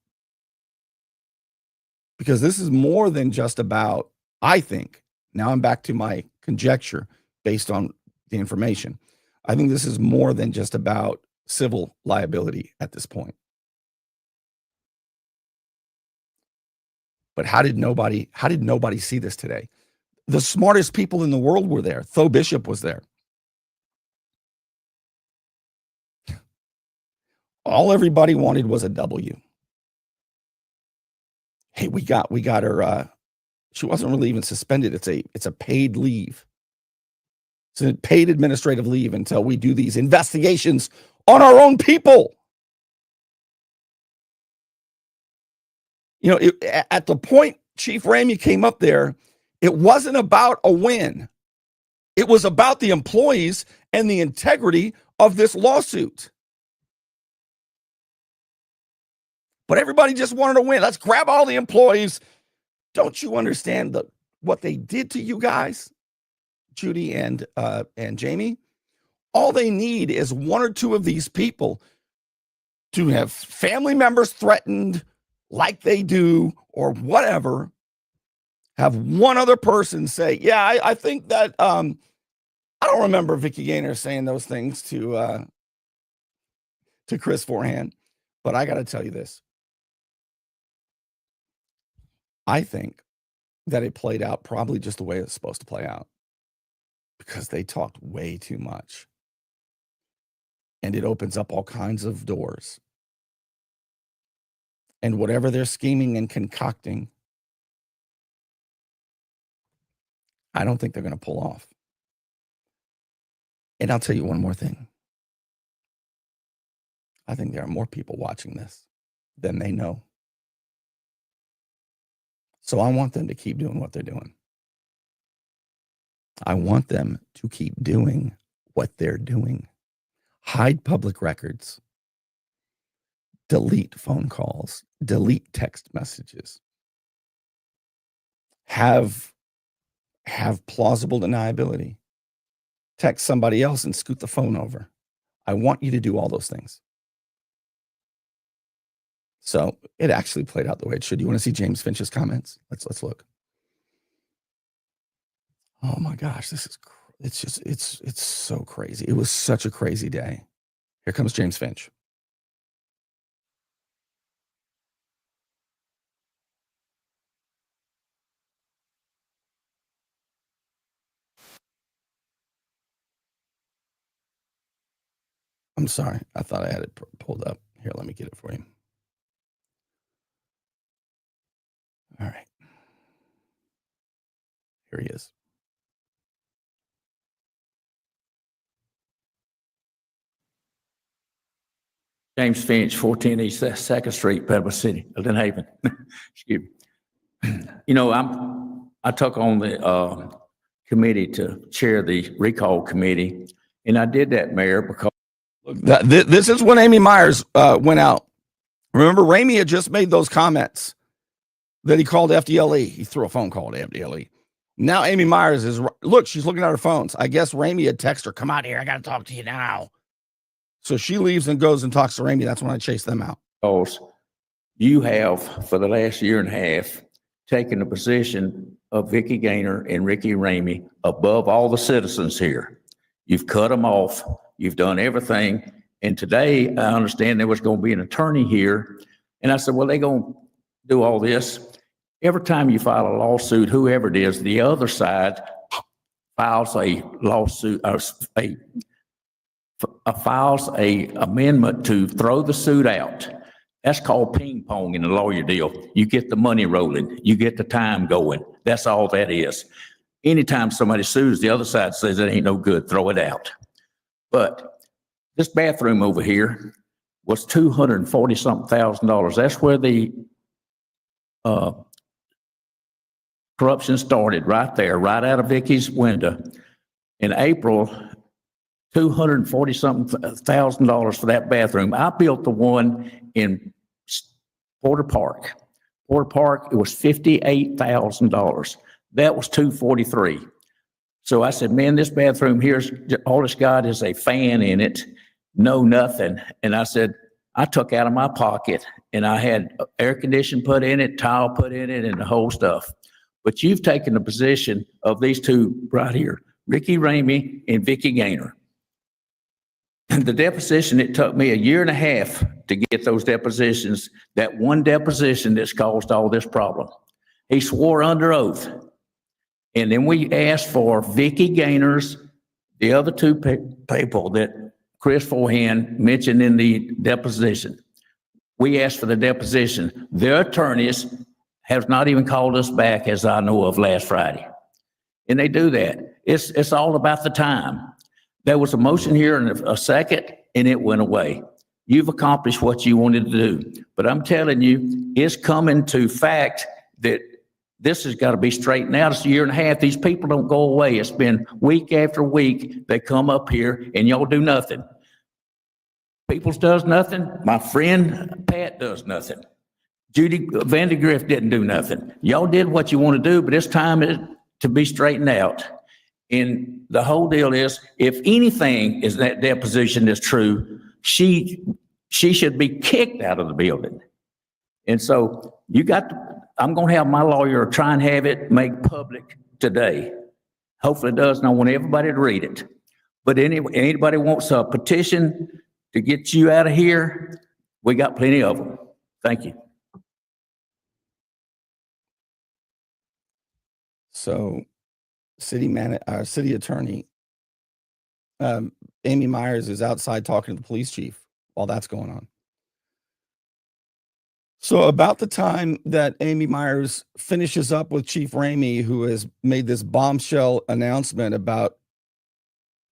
Because this is more than just about, I think, now I'm back to my conjecture based on the information. I think this is more than just about civil liability at this point. But how did nobody see this today? The smartest people in the world were there. Tho Bishop was there. All everybody wanted was a W. Hey, we got her. She wasn't really even suspended. It's a paid leave. It's a paid administrative leave until we do these investigations on our own people. You know, at the point Chief Ramie came up there It wasn't about a win. It was about the employees and the integrity of this lawsuit. But everybody just wanted to win. Let's grab all the employees. Don't you understand what they did to you guys, Judy and Jamie? All they need is one or two of these people to have family members threatened like they do or whatever. Have one other person say, yeah, I think that, I don't remember Vicky Gaynor saying those things to Chris Forehand, but I got to tell you this. I think that it played out probably just the way it's supposed to play out because they talked way too much. And it opens up all kinds of doors. And whatever they're scheming and concocting, I don't think they're going to pull off. And I'll tell you one more thing. I think there are more people watching this than they know. So I want them to keep doing what they're doing. I want them to keep doing what they're doing. Hide public records. Delete phone calls. Delete text messages. Have plausible deniability. Text somebody else and scoot the phone over. I want you to do all those things. So it actually played out the way it should. You want to see James Finch's comments? Let's look. Oh my gosh, it's so crazy. It was such a crazy day. Here comes James Finch. I'm sorry. I thought I had it pulled up. Here, let me get it for you. All right. Here he is. James Finch, 14 East 2nd Street, Panama City, Lynn Haven. Excuse me. You know, I took on the committee to chair the recall committee, and I did that, Mayor, because this is when Amy Myers went out. Remember, Ramy had just made those comments that he called FDLE. He threw a phone call to FDLE. Now Amy Myers is, look, she's looking at her phones. I guess Ramy had texted her, come out here, I got to talk to you now. So she leaves and goes and talks to Ramy. That's when I chase them out. because you have, for the last year and a half, taken the position of Vicky Gaynor and Ricky Ramie above all the citizens here. You've cut them off. You've done everything. And today, I understand there was going to be an attorney here. And I said, well, they're going to do all this. Every time you file a lawsuit, whoever it is, the other side files a lawsuit, files a amendment to throw the suit out. That's called ping pong in the lawyer deal. You get the money rolling. You get the time going. That's all that is. Anytime somebody sues, the other side says it ain't no good, throw it out. But this bathroom over here was $240-something thousand. That's where the corruption started, right there, right out of Vicky's window. In April, $240-something thousand for that bathroom. I built the one in Porter Park. Porter Park, it was $58,000. That was $243. So I said, man, this bathroom here's all it's got is a fan in it, no nothing. And I said, I took out of my pocket and I had air conditioning put in it, tile put in it, and the whole stuff. But you've taken the position of these two right here, Ricky Ramie and Vicky Gaynor. And the deposition, it took me a year and a half to get those depositions, that one deposition that's caused all this problem. He swore under oath. And then we asked for Vicky Gaynor's, the other two people that Chris Forehand mentioned in the deposition. We asked for the deposition. Their attorneys have not even called us back, as I know of, last Friday. And they do that. It's all about the time. There was a motion here in a second, and it went away. You've accomplished what you wanted to do. But I'm telling you, it's coming to fact that This has got to be straightened out. It's a year and a half. These people don't go away. It's been week after week. They come up here and y'all do nothing. Peoples does nothing. My friend Pat does nothing. Judy Vandergrift didn't do nothing. Y'all did what you want to do, but it's time to be straightened out. And the whole deal is, if anything is that deposition is true, she should be kicked out of the building. And so I'm going to have my lawyer try and have it made public today. Hopefully it does, and I want everybody to read it. But anybody wants a petition to get you out of here, we got plenty of them. Thank you. So, our city attorney, Amy Myers, is outside talking to the police chief while that's going on. So about the time that Amy Myers finishes up with Chief Ramie, who has made this bombshell announcement about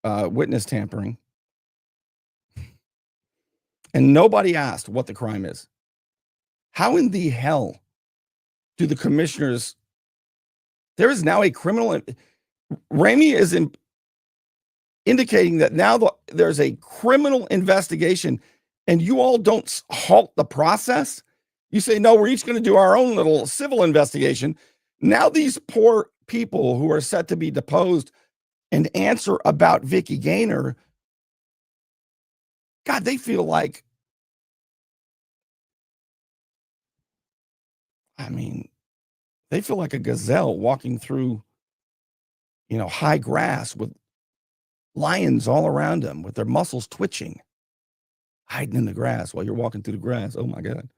witness tampering, and nobody asked what the crime is. How in the hell do the commissioners? There is now a criminal. Ramy is indicating that now there's a criminal investigation, and you all don't halt the process. You say, no, we're each going to do our own little civil investigation. Now these poor people who are set to be deposed and answer about Vicky Gaynor, God, they feel like, they feel like a gazelle walking through, high grass with lions all around them with their muscles twitching, hiding in the grass while you're walking through the grass. Oh my God.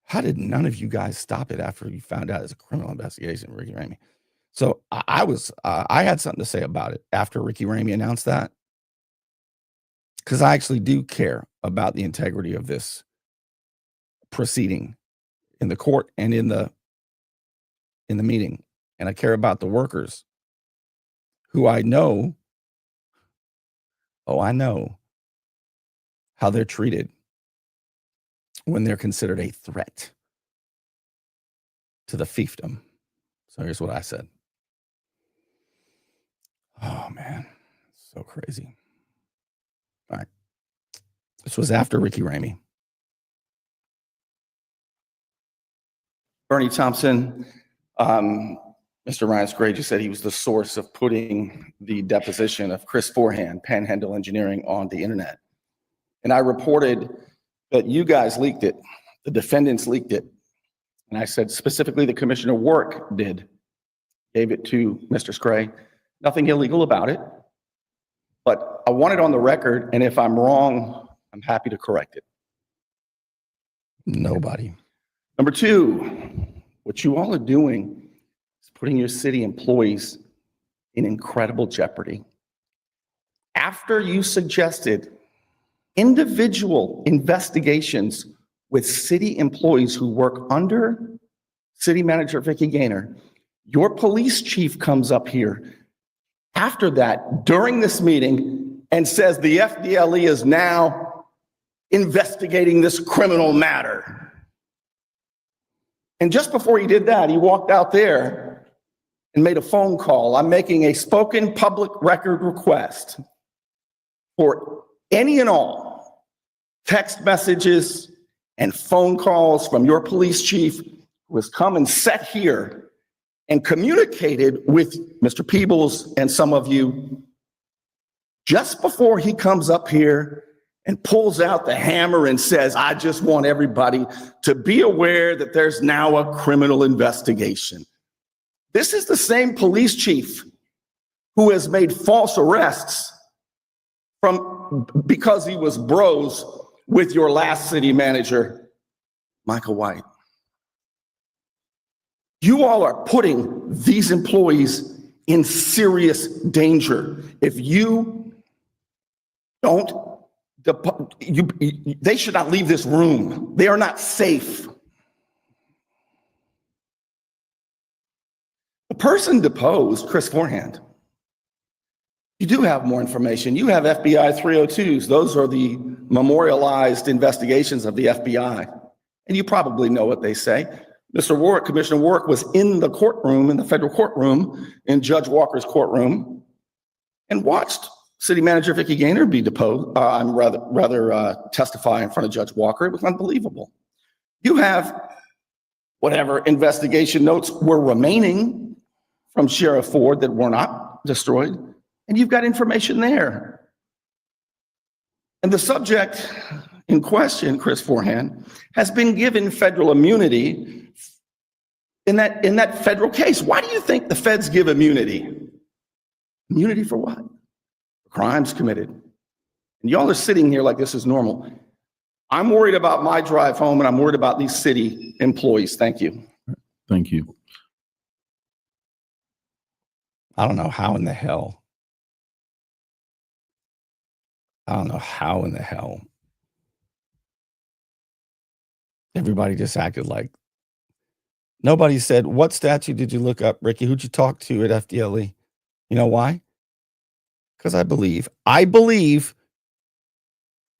How did none of you guys stop it after you found out it's a criminal investigation, Ricky Ramie? So I had something to say about it after Ricky Ramie announced that, because I actually do care about the integrity of this proceeding in the court and in the meeting. And I care about the workers who I know how they're treated when they're considered a threat to the fiefdom. So here's what I said. Oh man, so crazy. All right. This was after Ricky Ramie. Bernie Thompson, Mr. Ryan Scrage said he was the source of putting the deposition of Chris Forehand, Panhandle Engineering, on the internet. And I reported that you guys leaked it. The defendants leaked it. And I said specifically the Commissioner Work gave it to Mr. Scray. Nothing illegal about it. But I want it on the record, and if I'm wrong, I'm happy to correct it. Nobody. Number two, what you all are doing is putting your city employees in incredible jeopardy. After you suggested individual investigations with city employees who work under City Manager Vicky Gaynor, your police chief comes up here after that during this meeting and says the FDLE is now investigating this criminal matter. And just before he did that, he walked out there and made a phone call. I'm making a spoken public record request for any and all text messages and phone calls from your police chief who has come and sat here and communicated with Mr. Peebles and some of you just before he comes up here and pulls out the hammer and says, I just want everybody to be aware that there's now a criminal investigation. This is the same police chief who has made false arrests because he was bros with your last city manager, Michael White. You all are putting these employees in serious danger. If you don't, they should not leave this room. They are not safe. The person deposed, Chris Forehand. You do have more information. You have FBI 302s. Those are the memorialized investigations of the FBI. And you probably know what they say. Mr. Warwick, Commissioner Warwick, was in the courtroom, in the federal courtroom, in Judge Walker's courtroom, and watched City Manager Vicky Gaynor be deposed. Testify in front of Judge Walker. It was unbelievable. You have whatever investigation notes were remaining from Sheriff Ford that were not destroyed, and you've got information there. And the subject in question, Chris Forehand, has been given federal immunity in that federal case. Why do you think the feds give immunity? Immunity for what? For crimes committed. And y'all are sitting here like this is normal. I'm worried about my drive home, and I'm worried about these city employees. Thank you. Thank you. I don't know how in the hell. Everybody just acted like nobody said, what statute did you look up, Ricky? Who'd you talk to at FDLE? You know why? Because I believe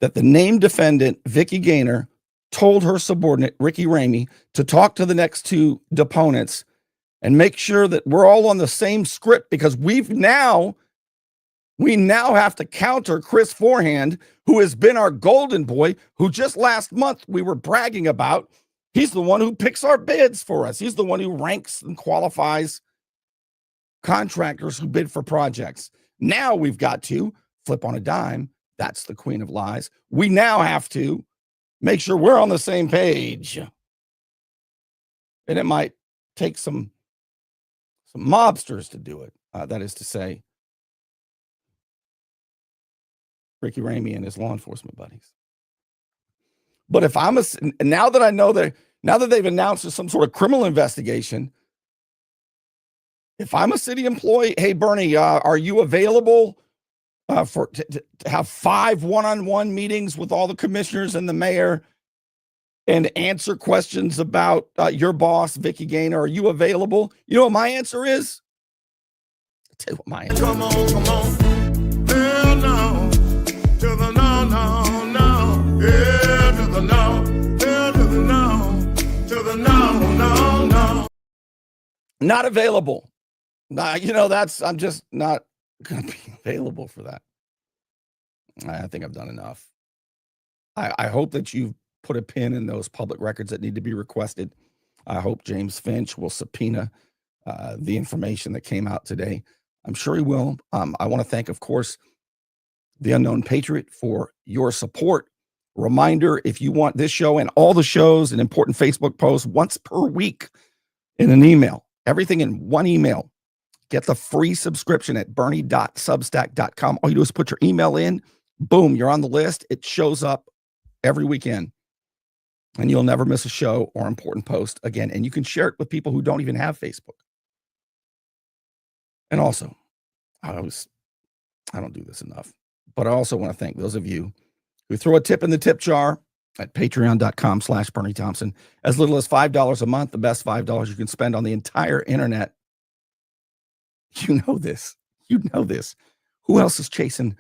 that the named defendant, Vicky Gaynor, told her subordinate, Ricky Ramie, to talk to the next two deponents and make sure that we're all on the same script, because we now have to counter Chris Forehand, who has been our golden boy, who just last month we were bragging about. He's the one who picks our bids for us. He's the one who ranks and qualifies contractors who bid for projects. Now we've got to flip on a dime. That's the queen of lies. We now have to make sure we're on the same page. And it might take some mobsters to do it. That is to say, Ricky Ramie and his law enforcement buddies. But if now that they've announced some sort of criminal investigation, if I'm a city employee, hey, Bernie, are you available to have 5 one-on-one meetings with all the commissioners and the mayor and answer questions about your boss, Vicky Gaynor? Are you available? You know what my answer is? I'll tell you what my answer is. Come on. Hell no. To the no, no, no. Yeah, to the no. Hell to the no. To the no, no, no. Not available. I'm just not going to be available for that. I think I've done enough. I hope that you've put a pin in those public records that need to be requested. I hope James Finch will subpoena the information that came out today. I'm sure he will. I want to thank, of course, the Unknown Patriot for your support. Reminder, if you want this show and all the shows and important Facebook posts once per week in an email, everything in one email, get the free subscription at bernie.substack.com. All you do is put your email in. Boom, you're on the list. It shows up every weekend. And you'll never miss a show or important post again. And you can share it with people who don't even have Facebook. And also, I don't do this enough, but I also want to thank those of you who throw a tip in the tip jar at patreon.com/Bernie Thompson. As little as $5 a month, the best $5 you can spend on the entire internet. You know this. Who else is chasing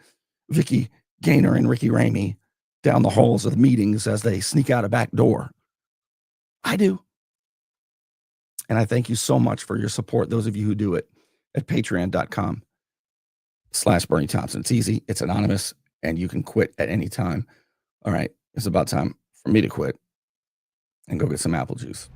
Vicky Gaynor and Ricky Ramie down the halls of the meetings as they sneak out a back door? I do. And I thank you so much for your support, those of you who do it, at patreon.com/Bernie Thompson. It's easy, it's anonymous, and you can quit at any time. All right, it's about time for me to quit and go get some apple juice.